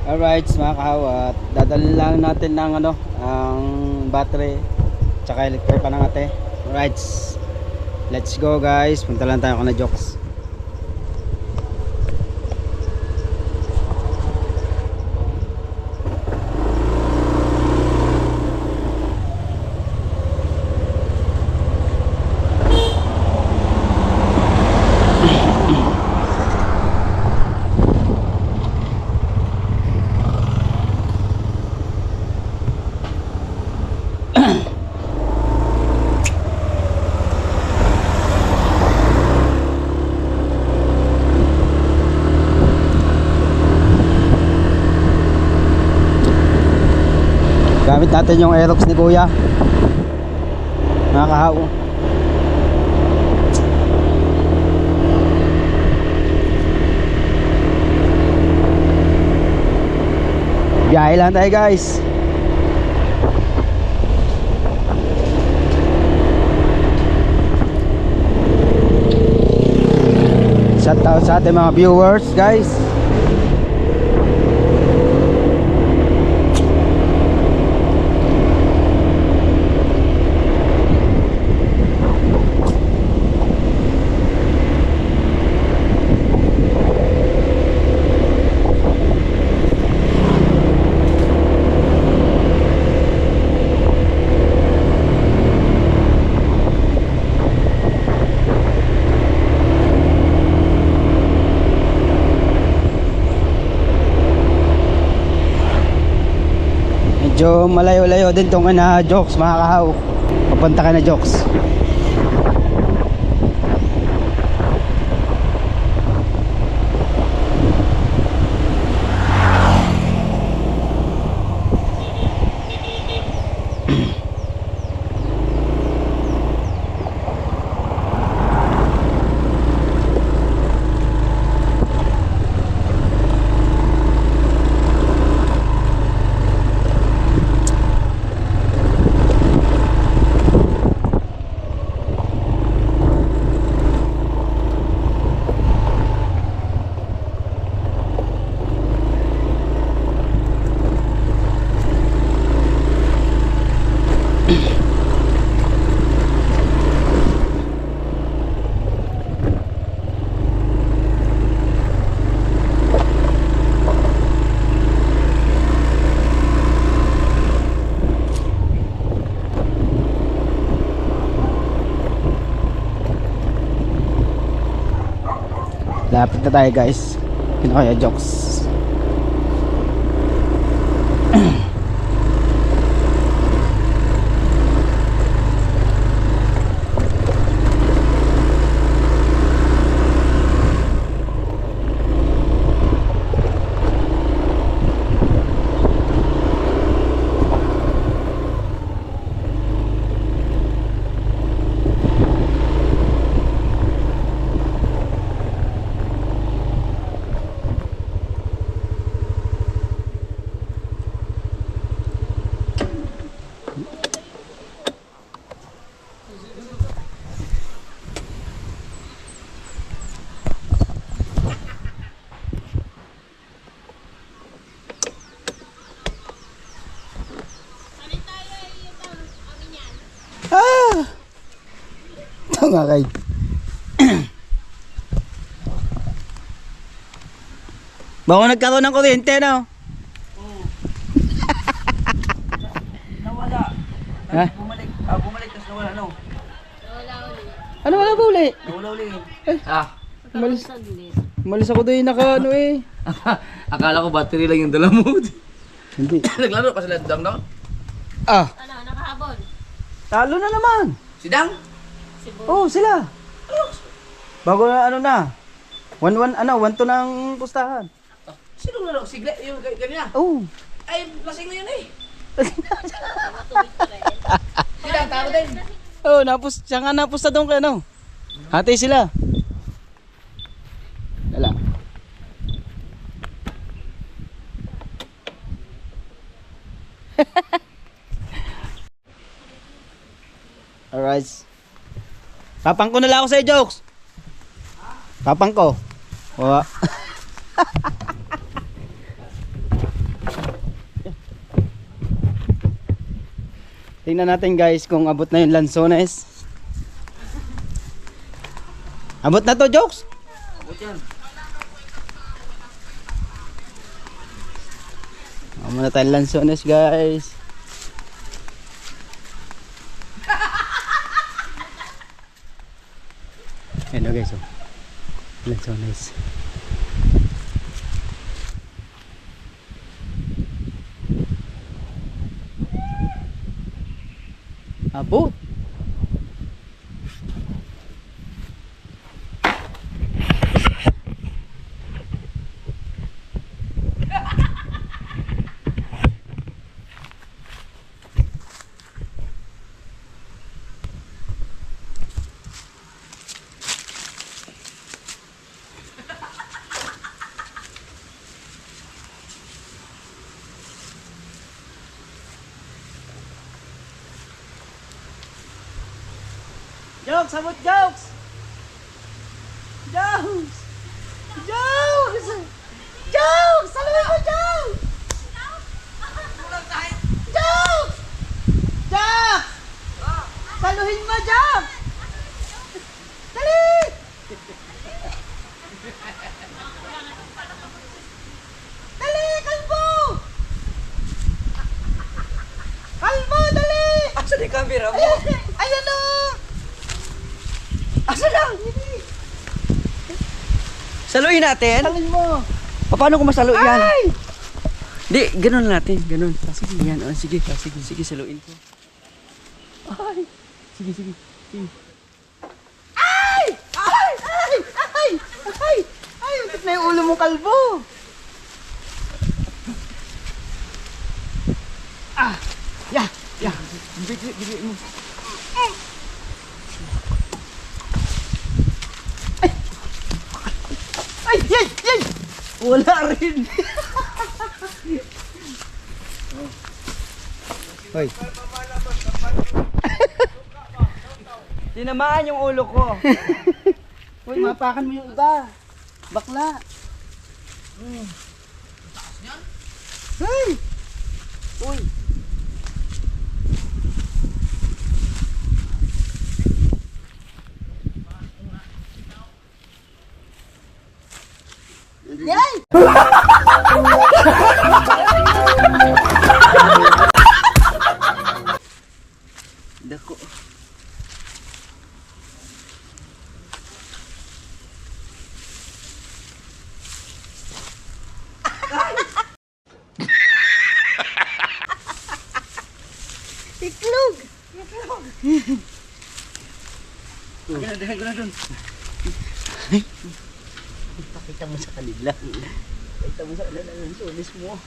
Alright mga kahawat, dadalhin lang natin ng ang battery tsaka electric pa ng ate. Alright, let's go guys, punta lang tayo kana Jokes. Gamit natin yung Aerox ni Kuya. Mga kahaw. Biyahe lang tayo guys. Shout out sa ating mga viewers guys. Medyo malayo-layo din tong Jokes mga kahaw. Papunta ka na Jokes. Lapit na tayo guys. Kaya Jokes. Ito nga kay bago nagkaroon ng kuryente no? Nawala. Ha? Bumalik tas nawala no. Ano wala ba uli? Nawala uli. Malis ako doon naka Akala ko battery lang yung dala mo. Hindi. Naglaro pa sila Dang no? Ah, Nakahabol. talo na naman. Si Dang? Oh, sila. Bago na na. 1-1 1-2 ng pustahan. Sino laro? Si Glenn, yung kanina. Oh. Ay, lasing na yun eh. Si Dang, taro din. Oh, siya nga napusta doon kay Hati sila. Dala. Alright. Tapang ko na lang ako sa Jokes. Tapang ko. Wala. Tingnan natin guys kung abot na yung lansones. Abot na to, Jokes? Abot yan. Muna tayo lansones guys. Hello guys, oh. Lansones. Abot. Jokes, abot jokes! Jokes! Jokes! Jokes! Saluhin mo, Jokes! Jokes! Jokes! Saluhin mo, Jokes! Dali! Dali, kalbo! Kalbo, dali! Asan yung camera mo? Ayan o! Asa lang? Saluin natin? Salin mo! Paano kung masalo yan? Ay! Di, ganun natin. Ganun. Sige, yan. Oh, sige, sige, sige, saluin ko. Ay! Sige, sige. Sige. Ay! Ay! Ay! Ay! Ay! Ay! Utik na yung ulo mo, kalbo! Ah! Ya! Ya! Bigay mo. Ay! Yay! Yay! Wala rin! Hoy! Tinamaan yung ulo ko. Hoy, mapakan mo yung iba! Bakla! Hey! Uy! Yay! Dako. Iklog! Dahan ko na dun. Pakita mo sa kanila. Pakita mo sa kanila yung sulis mo.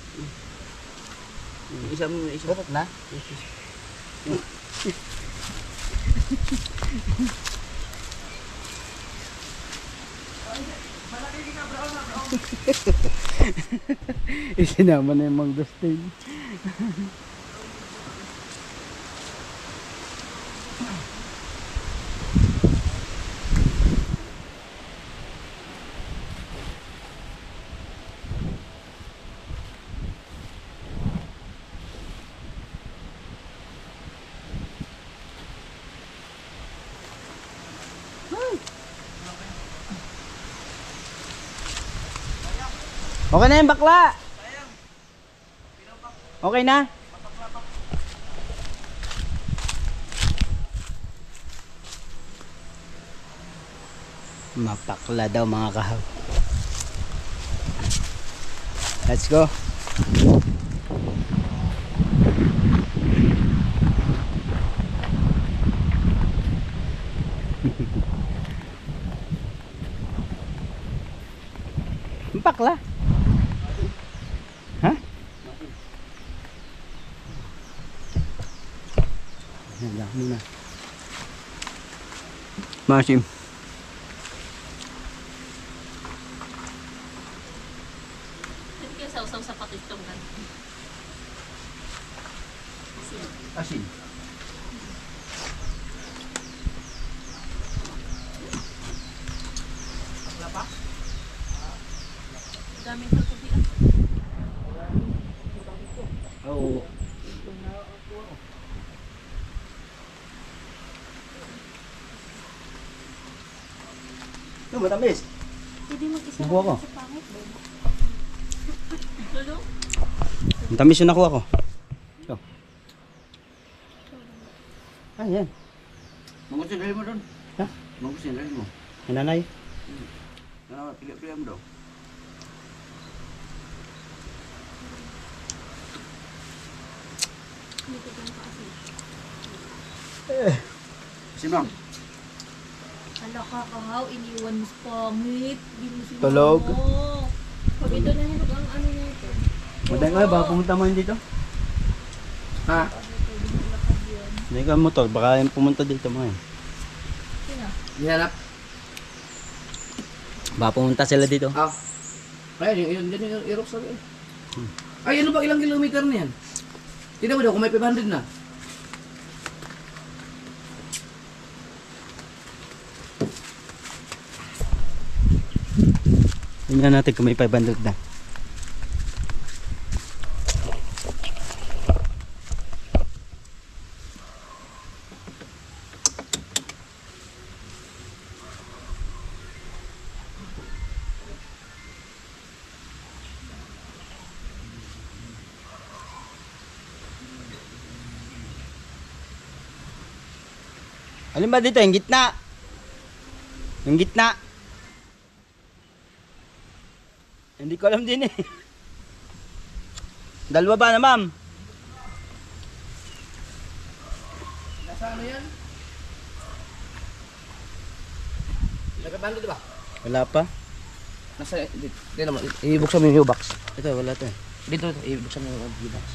Isa mo, isa. Bakit na? Isinama na yung mangustin. Okay na yung bakla. Okay na? Mapakla daw mga kahaw. Let's go. Mapakla. Ha? Yan muna. Masim. Kaya sausaw sa patitong kan. Asin. Daming pagkubian. Oo. matamis. Pwede mag-isa Nakuha ko. sa pangit. Lolo? Ang tamis yung nakuha ko. So. Yan. Mangkusin mo doon. Ha? Mangkusin mo. Ay, nanay. Pili mo daw. Simang. Ala ka kahaw, iniwan mo sa pangit. Di mo sinama. Tulog. Pag ito na hinog ang ano na ito. Maday ka, baka pumunta mo yun dito. Ha? Hindi ka motor, baka yung pumunta dito mo eh. Sino? Hinanap. Baka pumunta sila dito. Ah. Ay, yun yung irok sabi. Ay, ano ba ilang kilometer na yan? Tignan mo daw kung may 500 na. Tingnan natin kung may 500 na. Alin ba dito? Yung gitna. Yung gitna. Hindi ko alam din eh. Dalawa ba na ma'am? Nasa ano yan? Nagkabando diba? Wala pa. Nasa, dito naman, ibuksan mo yung U-box. Ito, wala to eh. Dito, ibuksan mo yung U-box.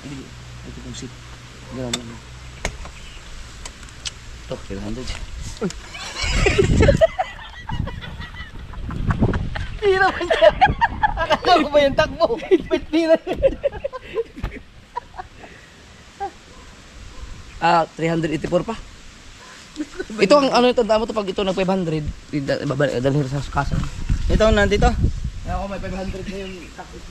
Dito, ito yung seat. Gano'n naman. Ito, 500. Hirap niya. Akala ko ba yung takbo? Pitpira. 384 pa. Ito ang ano ito, tama to pag ito nag 500, dalhin sa kasa. Ito, nandito. Kaya ako may 500 na yung takbo.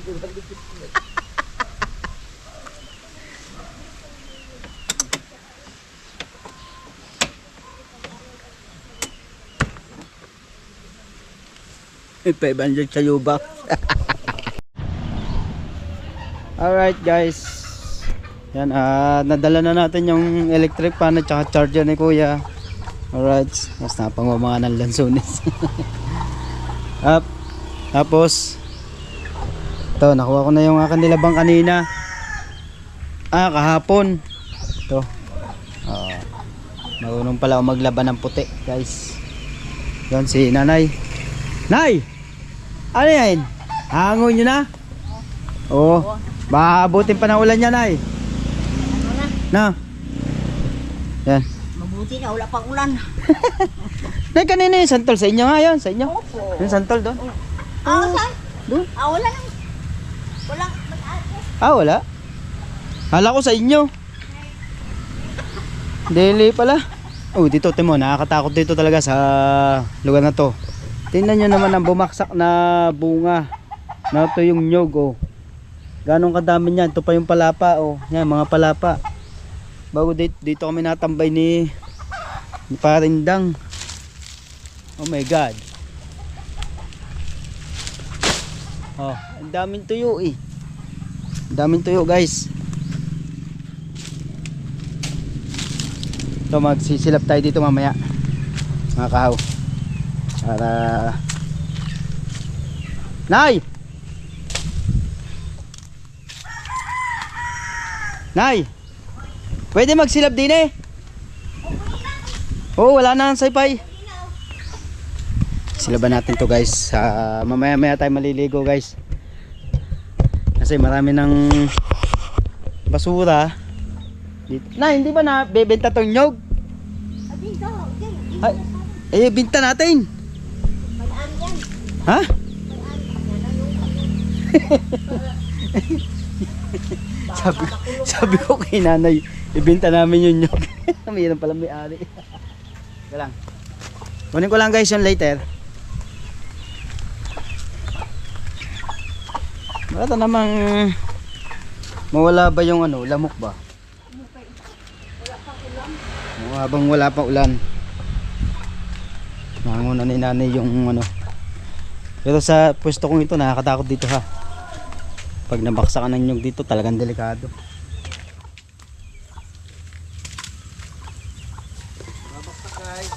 May 500 sa U-box. Alright guys. Yan, nadala na natin yung electric fan at saka charger ni kuya. Alright. Mas napangwa ng lansones. Up. Tapos ito, nakuha ko na yung akin nilabang kanina. Kahapon. Ito. Marunong pala ako maglaban ng puti guys. Yan si nanay. Nay! Ano yan? Hangon nyo na? Oo. Mabutin pa ng ulan yan, Nay. Na? Yan. Mabuti na, wala pang ulan. Nay, kanina yung santol sa inyo nga yun. Sa inyo? Opo. Yung santol doon. Saan? Doon? Wala nang... Walang mag-ate. Wala. Hala ko sa inyo. Dili pala. Dito, Timo, nakakatakot dito talaga sa lugar na to. Tingnan nyo naman ang bumaksak na bunga. Na ito yung nyog, oh. Ganong kadami niyan. Ito pa yung palapa, oh. Yan, mga palapa. Bago dito kami natambay ni Parindang. Oh my God. Oh, ang daming tuyo eh. Ang daming tuyo, guys. So magsisilap tayo dito mamaya. Mga kahaw. Para Nay! Nay! Pwede magsilap din eh. Wala na ang saypay. Silaban natin to guys. Mamaya tayo maliligo guys. Kasi marami ng basura. Nay, hindi ba na bebenta tong nyog? Ay, binta natin. Ha? sabi ko kay nanay, ibenta namin yung nyog. Mayroon pala may-ari. Ika lang. Kunin ko lang guys yung later. Baka namang mawala ba yung ano, lamok ba? Habang wala pang ulan. Nanguna ni nanay yung ano. Pero sa pwesto kong ito, nakakatakot dito ha. Pag nabaksakan ng nyug dito, talagang delikado. Babaksak guys.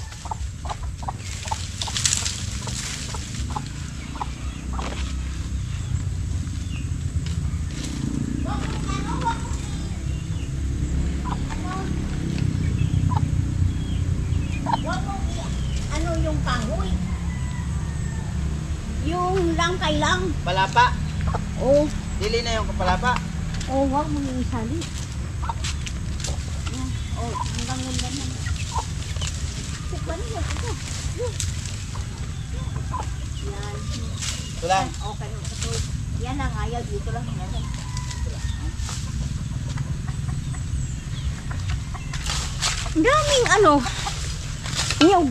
Ano yung kahoy? Yung langkay lang. Palapa. Oh, Dili na yung palapa. oh, wag mo yung isali. Oh, hanggang naman. Tikman mo ito. Yan. Ito lang. Okay, ito. Yan ang ayaw dito lang. Ang daming ano. Niyog.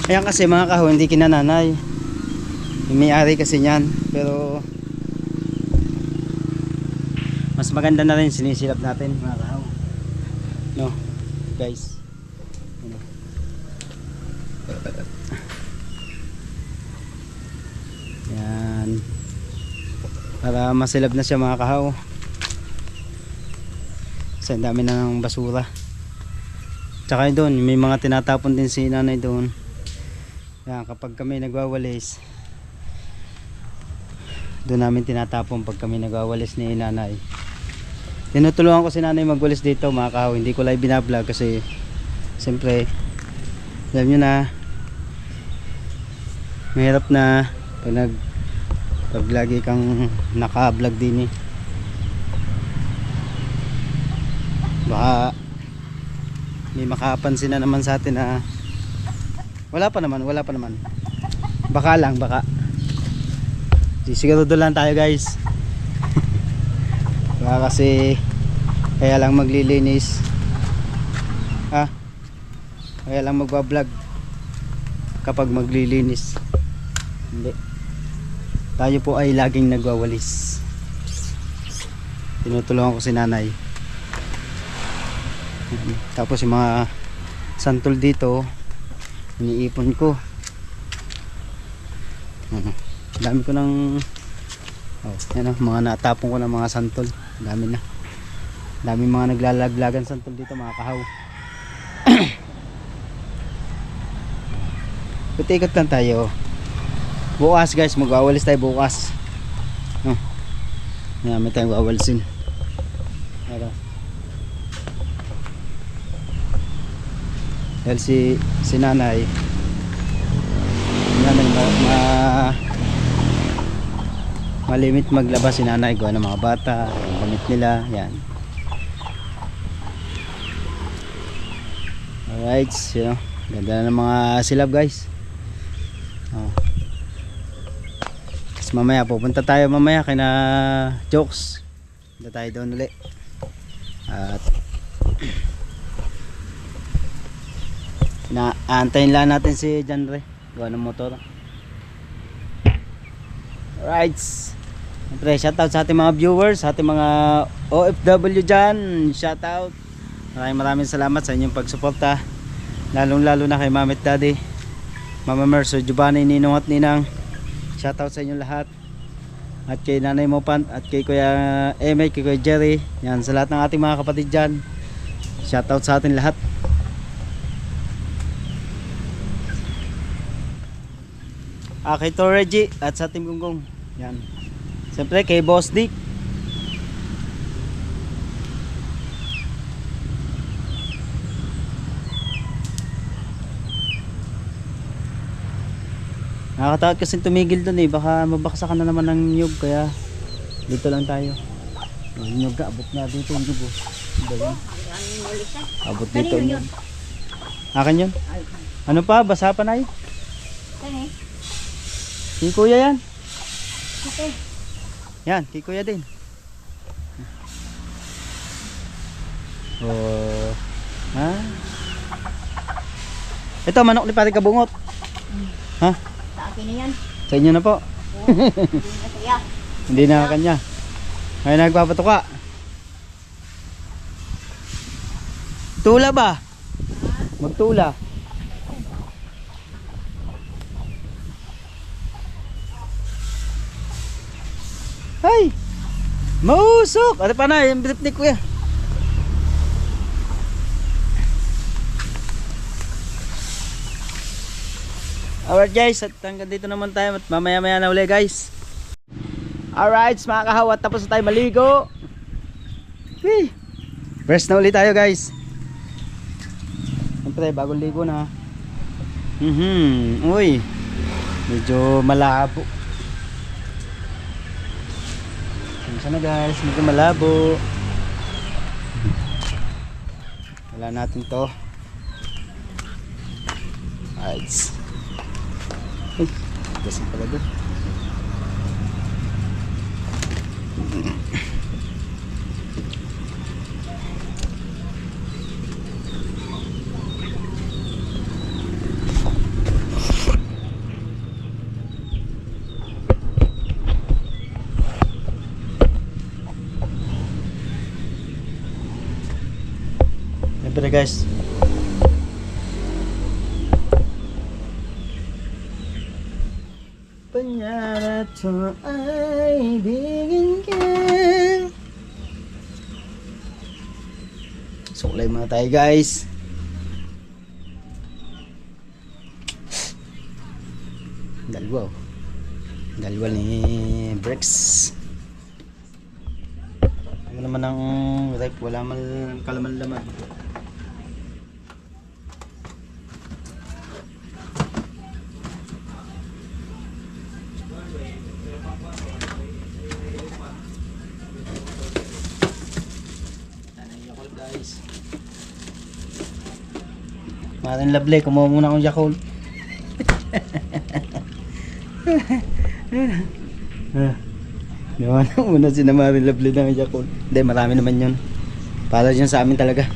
Ayan kasi mga kaho, hindi kinananay. Yung may-ari kasi niyan. Pero mas maganda na rin sinisilap natin mga kaho. No, guys. Ano? Yan. Para masilap na siya mga kaho. Kasi ang dami na ng basura. Tsaka doon, may mga tinatapon din si nanay doon. Yan, kapag kami nagwawalis, doon namin tinatapon pag kami nagwawalis ni nanay. Tinutulungan ko si nanay magwalis dito mga kaho. Hindi ko live binablog kasi siyempre alam nyo na mahirap na pag lagi kang naka-vlog din eh. Baka may makapansin na naman sa atin na wala pa naman. Baka lang, baka. Siguro doon lang tayo guys. Baka kasi kaya lang maglilinis. Kaya lang magbablog kapag maglilinis. Hindi. Tayo po ay laging nagwawalis. Tinutulungan ko si nanay. Tapos yung mga santol dito iniipon ko. Dami ko ng yan mga natapon ko ng mga santol. Dami na. Dami mga naglalaglagan santol dito mga kahaw. Ikot lang tayo. Bukas guys, magwawalis tayo bukas. May tayong wawalisin. Dahil si nanay malimit maglabas si nanay gawa ng mga bata, yung gamit nila, yan. Alright, ganda na ng mga silab guys. Tapos mamaya pupunta tayo mamaya kina Jokes. Punta tayo doon ulit. At Na aantayin lang natin si John Ray. Gawa ng motor. Alright. Siyempre, shoutout sa ating mga viewers, sa ating mga OFW dyan. Shoutout. Maraming salamat sa inyong pagsuporta. Lalong lalo na kay Mama at Daddy, Mama Merso, Giovanni, Ninong at Ninang. Shoutout sa inyong lahat. At kay Nanay Mopan, at kay Kuya Eme, kay Kuya Jerry. Yan, sa lahat ng ating mga kapatid dyan. Shoutout sa atin lahat. Kay to Reggie at sa Team Gunggong. Yan. Siyempre kay Boss Dick. Nakakatakot kasi tumigil dun eh. Baka mabaksa ka na naman ng nyug. Kaya dito lang tayo. Yung nyug ka, abot nga dito yung nyug. Abot dito yung nyug. Akin yun? Ano pa? Basa pa na eh. Kay Kuya yan. Okay. Yan, kay Kuya din. Oh. Ha? Ito, manok ni Pare Kabungot. Ha? Sa akin na yan. Sa inyo na po. Hindi na saya. Hindi na kanya. Ngayon nagpapatuka. Tula ba? Magtula. Ay! Mausok! Ano pa na? Yung bilip ni Kuya. Alright guys, at hanggang dito naman tayo at mamaya maya na uli guys. Alright mga kahawat, tapos na tayo maligo. Whee! Rest na ulit tayo guys. Siyempre bagong ligo na. Uy, medyo malabo. Sana guys, medyo malabo. Wala natin to. Alright. Uy, gasing pala doon. Siyempre guys, pangarap ko ay bigyan ka. Suklay muna tayo guys. Dalawa. Dalawa ni Brex. Ano naman ang rep, wala man kalaman laman. Guys, Maring Lovely, kumuha muna akong Yakult. Naman muna si Maring Lovely ng Yakult. Hindi, marami naman yun. Para dyan sa amin talaga.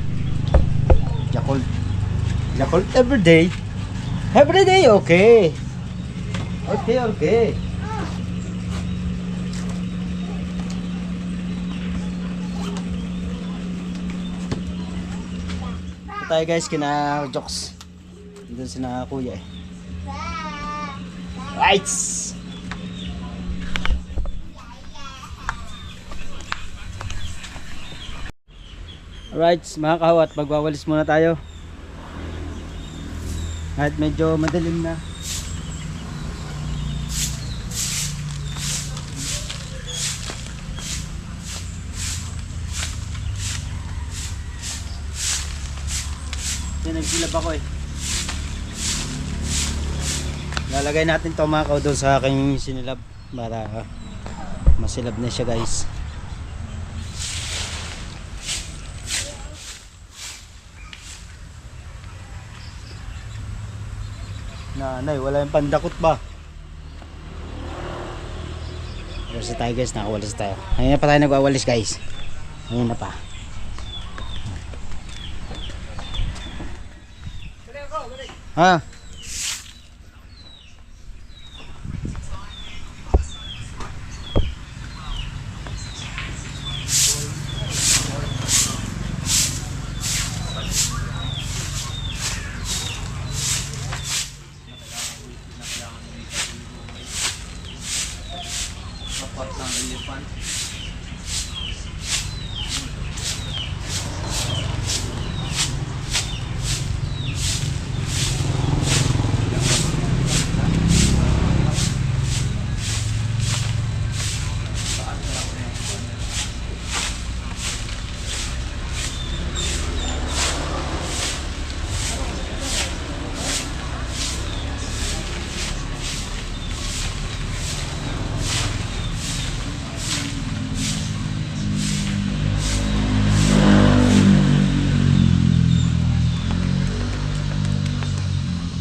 Yakult. Yakult everyday. Everyday, okay. Okay, okay. Tayo guys, kina Jokes. Doon sina Kuya eh. Right. Alright mga kahawat, magwawalis muna tayo. Kahit medyo madilim na. Nagsilab ako eh. Lalagay natin to mga kaw doon sa aking sinilab para masilab na siya guys. Nanay, wala yung pandakot ba? Walis tayo guys, nakawalis tayo. Ngayon na pa tayo nagwawalis guys. Ngayon na pa. Ha? Kapat ng elephant.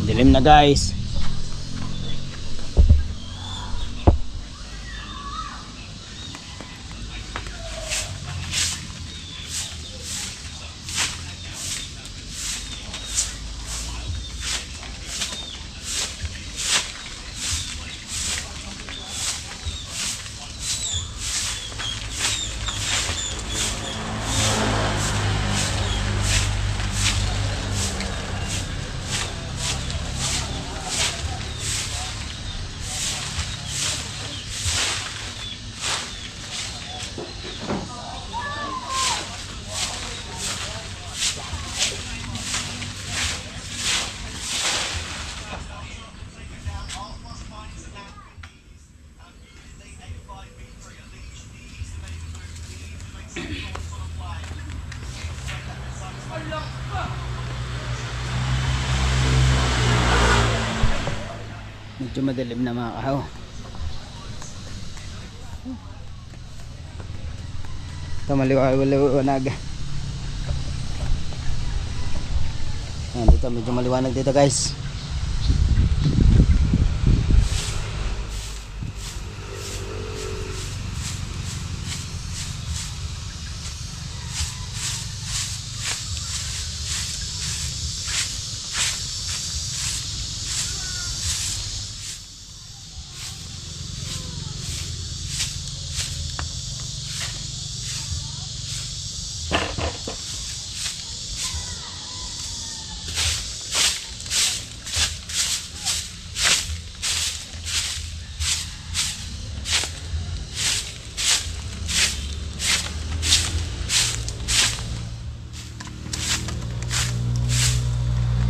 Dilim na guys. Medyo madilim na mga kahaw. Ito maliwanag. Dito medyo maliwanag dito guys.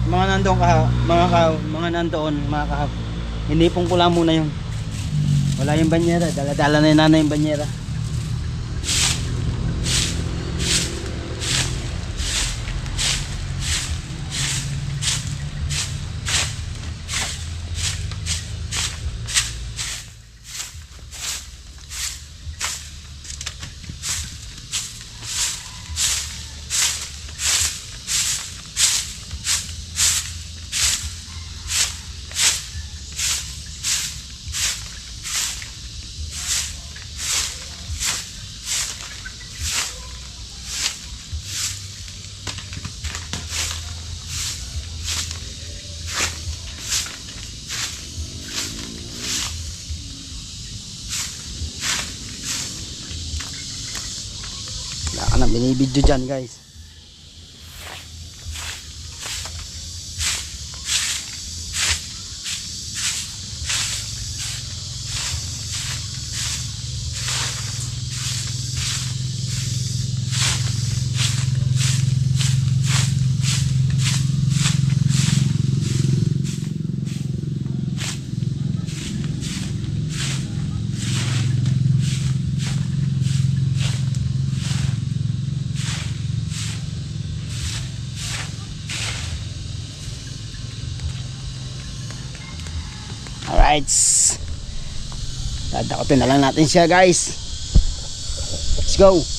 Mga nandoon mga nandoon mga kahaw. Hinipong ko lang muna yung wala yung banyera, dala-dala na yung nanay yung banyera. Wala ka na binibidyo dyan guys. Alright, dadakotin na lang natin siya guys. Let's go.